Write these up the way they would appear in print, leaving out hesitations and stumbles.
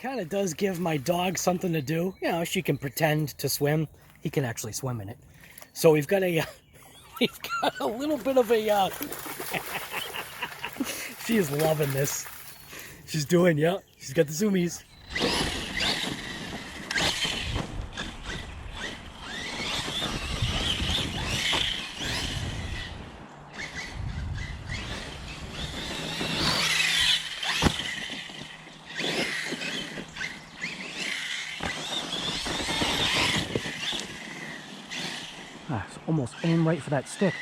kind of does give my dog something to do. You know, she can pretend to swim. He can actually swim in it. So we've got a we've got a little bit of a she is loving this. She's doing, yeah, she's got the zoomies. Almost aim right for that stick.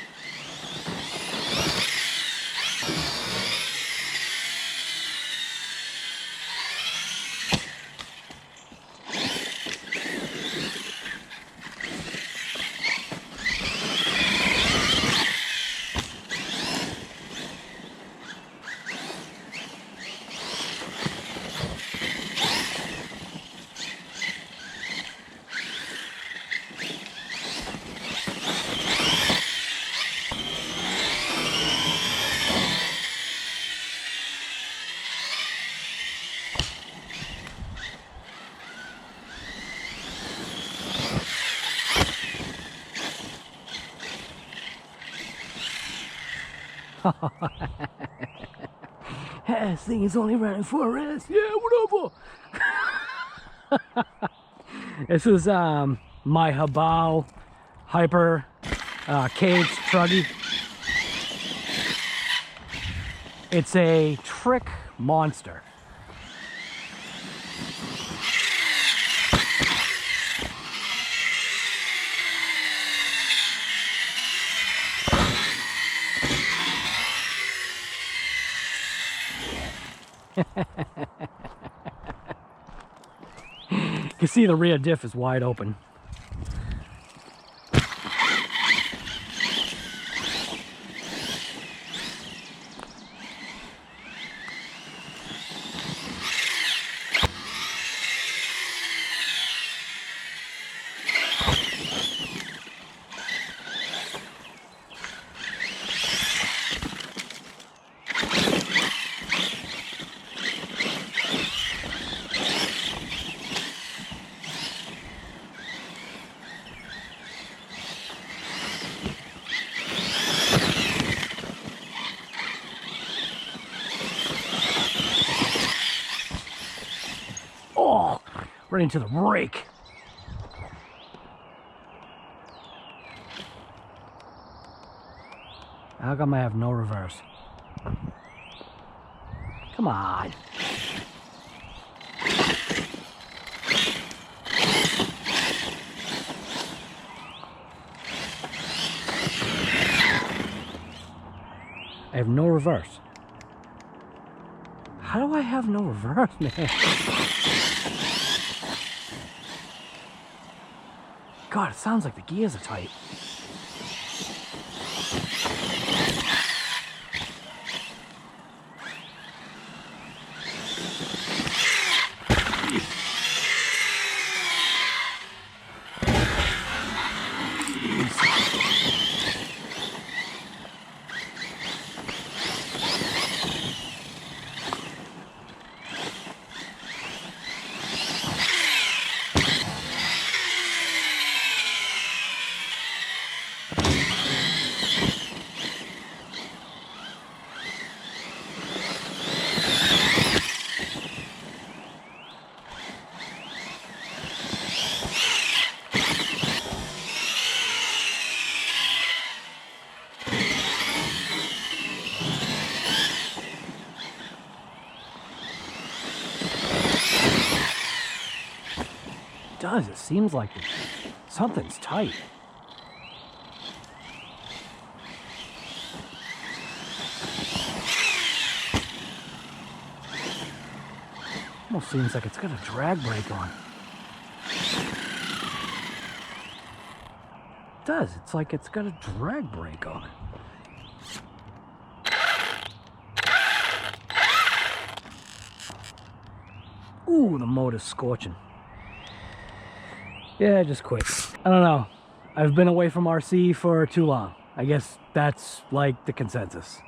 This thing is only running 4 hours. Yeah, whatever. This is my Hobao Hyper cage truggy. It's a trick monster. You can see the rear diff is wide open. Right into the rake. How come I have no reverse? Come on. I have no reverse. How do I have no reverse, man? God, it sounds like the gears are tight. Does. It seems like something's tight. Almost seems like it's got a drag brake on. It does. It's like it's got a drag brake on it. Ooh, the motor's scorching. Yeah, just quit. I don't know. I've been away from RC for too long. I guess that's like the consensus.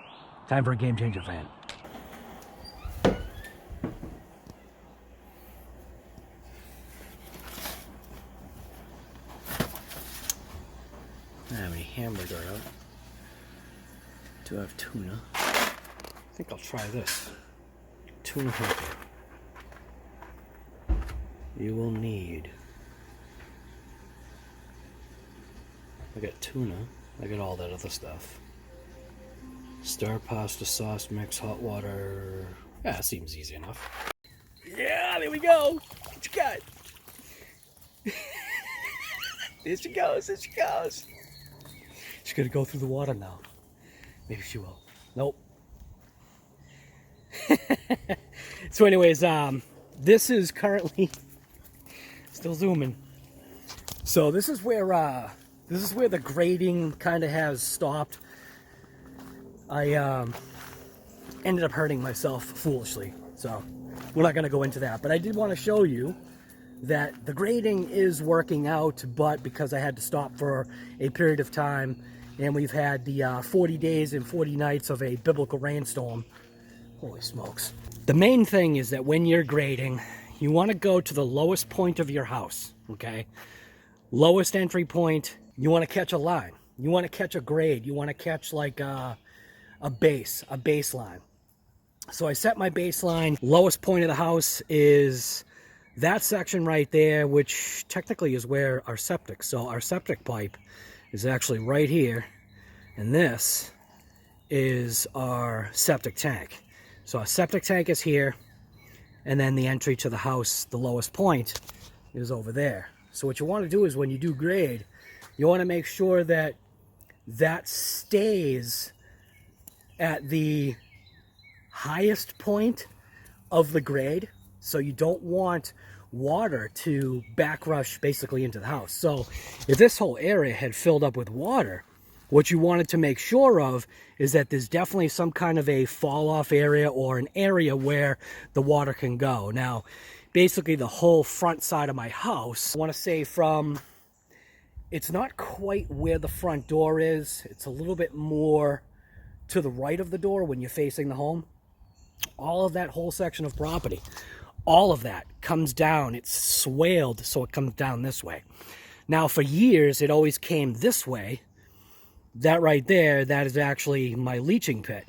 Time for a game changer fan. I don't have any hamburger out. Do have tuna. I think I'll try this. Tuna hamburger. You will need. I got tuna. I got all that other stuff. Star pasta sauce mix, hot water. Yeah, that seems easy enough. Yeah, there we go. What you got? There she goes. There she goes. She's gonna go through the water now. Maybe she will. Nope. So anyways, this is currently still zooming. So this is where the grading kind of has stopped. I ended up hurting myself foolishly, so we're not going to go into that. But I did want to show you that the grading is working out, but because I had to stop for a period of time, and we've had the 40 days and 40 nights of a biblical rainstorm. Holy smokes. The main thing is that when you're grading, you want to go to the lowest point of your house, okay? Lowest entry point, you want to catch a line. You want to catch a grade. You want to catch like a baseline. So I set my baseline. Lowest point of the house is that section right there, which technically is where our septic. So our septic pipe is actually right here, and this is our septic tank. So our septic tank is here, and then the entry to the house, the lowest point, is over there. So what you want to do is when you do grade, you want to make sure that that stays at the highest point of the grade. So you don't want water to back rush basically into the house. So if this whole area had filled up with water, what you wanted to make sure of is that there's definitely some kind of a fall off area or an area where the water can go. Now, basically the whole front side of my house, I want to say from, it's not quite where the front door is. It's a little bit more to the right of the door when you're facing the home. All of that whole section of property, all of that comes down. It's swaled, so it comes down this way. Now, for years, it always came this way. That right there, that is actually my leaching pit.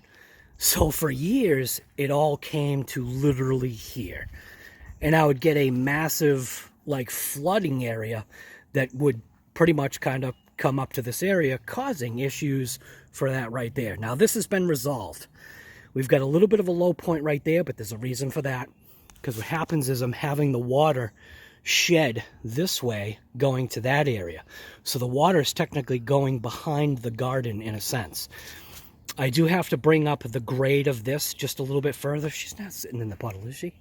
So for years, it all came to literally here. And I would get a massive, like, flooding area that would pretty much kind of come up to this area, causing issues for that right there. Now, this has been resolved. We've got a little bit of a low point right there, but there's a reason for that. Because what happens is I'm having the water shed this way going to that area. So the water is technically going behind the garden in a sense. I do have to bring up the grade of this just a little bit further. She's not sitting in the puddle, is she?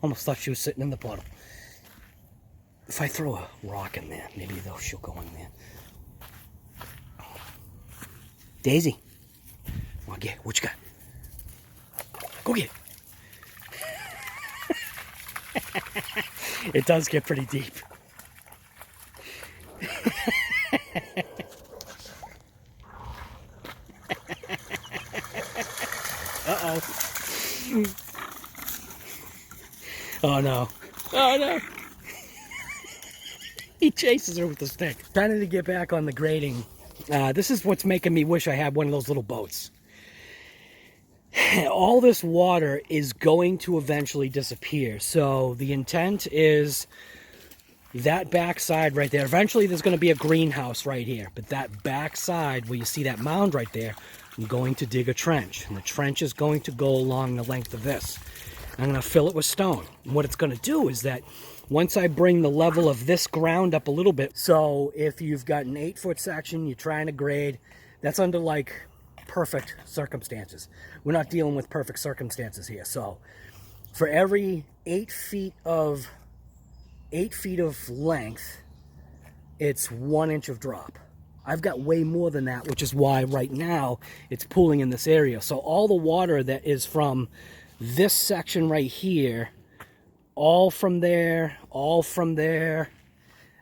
Almost thought she was sitting in the puddle. If I throw a rock in there, maybe though she'll go in there. Daisy. Come on, get it. What you got? Go get it. It does get pretty deep. Uh-oh. Oh, no. Oh, no. He chases her with the stick. Trying to get back on the grading. This is what's making me wish I had one of those little boats. All this water is going to eventually disappear. So the intent is that back side right there. Eventually there's going to be a greenhouse right here. But that back side where you see that mound right there, I'm going to dig a trench. And the trench is going to go along the length of this. I'm going to fill it with stone. And what it's going to do is that once I bring the level of this ground up a little bit, so if you've got an 8-foot section, you're trying to grade, that's under like perfect circumstances. We're not dealing with perfect circumstances here. So for every 8 feet of length, it's 1 inch of drop. I've got way more than that, which is why right now it's pooling in this area. So all the water that is from this section right here, all from there,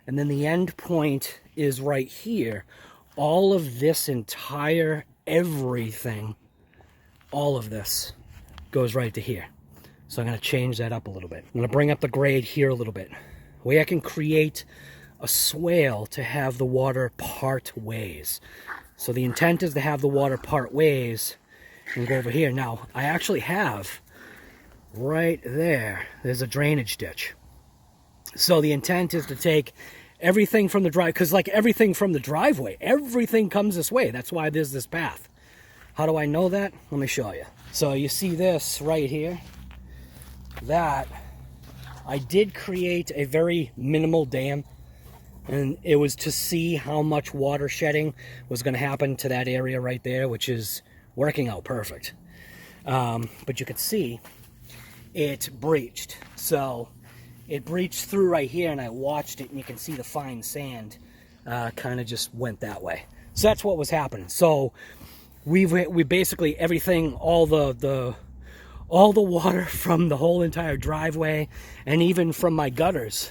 and then the end point is right here. All of this entire everything, all of this goes right to here. So I'm going to change that up a little bit. I'm going to bring up the grade here a little bit. The way I can create a swale to have the water part ways. So the intent is to have the water part ways and go over here. Now, I actually have right there's a drainage ditch. So the intent is to take everything from the drive, because like everything from the driveway, everything comes this way. That's why there's this path. How do I know that? Let me show you. So you see this right here, that I did create a very minimal dam, and it was to see how much water shedding was going to happen to that area right there, which is working out perfect. But you could see it breached. So it breached through right here, and I watched it, and you can see the fine sand kind of just went that way. So that's what was happening. So we basically everything, all the water from the whole entire driveway, and even from my gutters.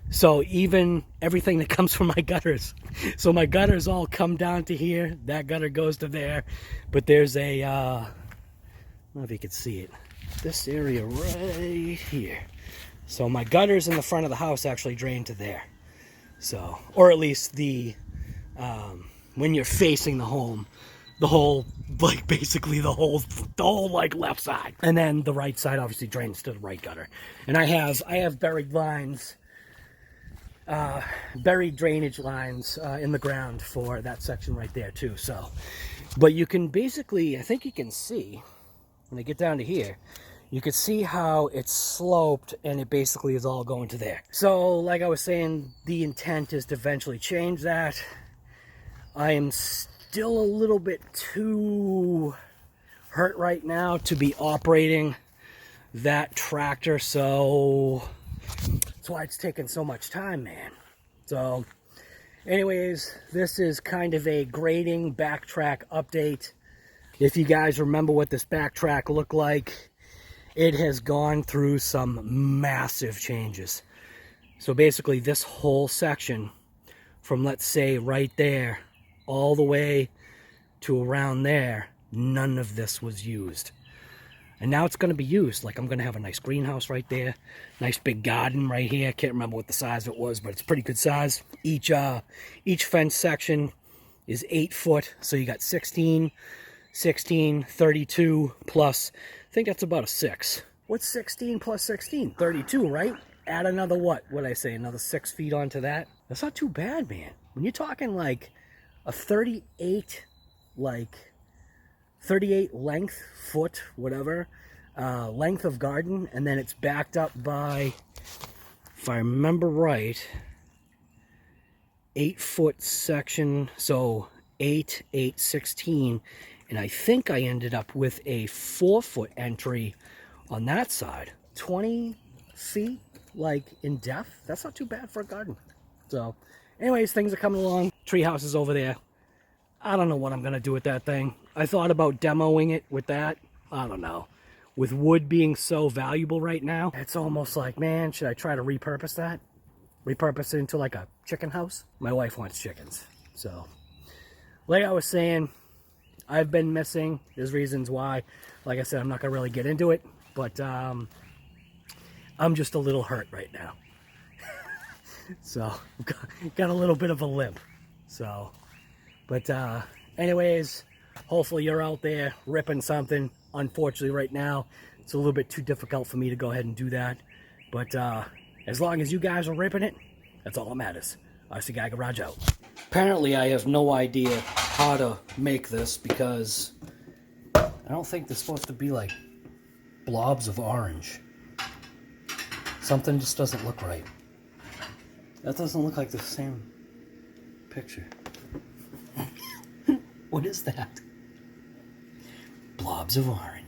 So even everything that comes from my gutters. So my gutters all come down to here. That gutter goes to there. But there's a, I don't know if you can see it. This area right here. So my gutters in the front of the house actually drain to there. So, or at least the, when you're facing the home, the whole, like basically the whole like left side. And then the right side obviously drains to the right gutter. And I have buried lines, buried drainage lines in the ground for that section right there too. So, but you can basically, I think you can see, when I get down to here, you can see how it's sloped, and it basically is all going to there. So like I was saying, the intent is to eventually change that. I am still a little bit too hurt right now to be operating that tractor, so that's why it's taking so much time, man. So anyways, this is kind of a grading backtrack update. If you guys remember what this backtrack looked like, it has gone through some massive changes. So basically this whole section from, let's say, right there all the way to around there, none of this was used. And now it's going to be used. Like, I'm going to have a nice greenhouse right there, nice big garden right here. I can't remember what the size of it was, but it's pretty good size. Each fence section is 8 foot, so you got 16, 32 plus, I think that's about a 6. What's 16 plus 16? 32, right? Add another, what would I say, another 6 feet onto that? That's not too bad, man. When you're talking like a 38, like 38 length, foot, whatever, length of garden, and then it's backed up by, if I remember right, 8 foot section, so 8, 8, 16, and I think I ended up with a 4 foot entry on that side. 20 feet, like, in depth. That's not too bad for a garden. So, anyways, things are coming along. Treehouse is over there. I don't know what I'm going to do with that thing. I thought about demoing it with that. I don't know. With wood being so valuable right now, it's almost like, man, should I try to repurpose that? Repurpose it into like a chicken house? My wife wants chickens. So, like I was saying, I've been missing. There's reasons why. Like I said, I'm not going to really get into it. But I'm just a little hurt right now. So, got a little bit of a limp. So, but anyways, hopefully you're out there ripping something. Unfortunately, right now, it's a little bit too difficult for me to go ahead and do that. But as long as you guys are ripping it, that's all that matters. RC Guy Garage out. Apparently, I have no idea how to make this, because I don't think they're supposed to be like blobs of orange. Something just doesn't look right. That doesn't look like the same picture. What is that? Blobs of orange.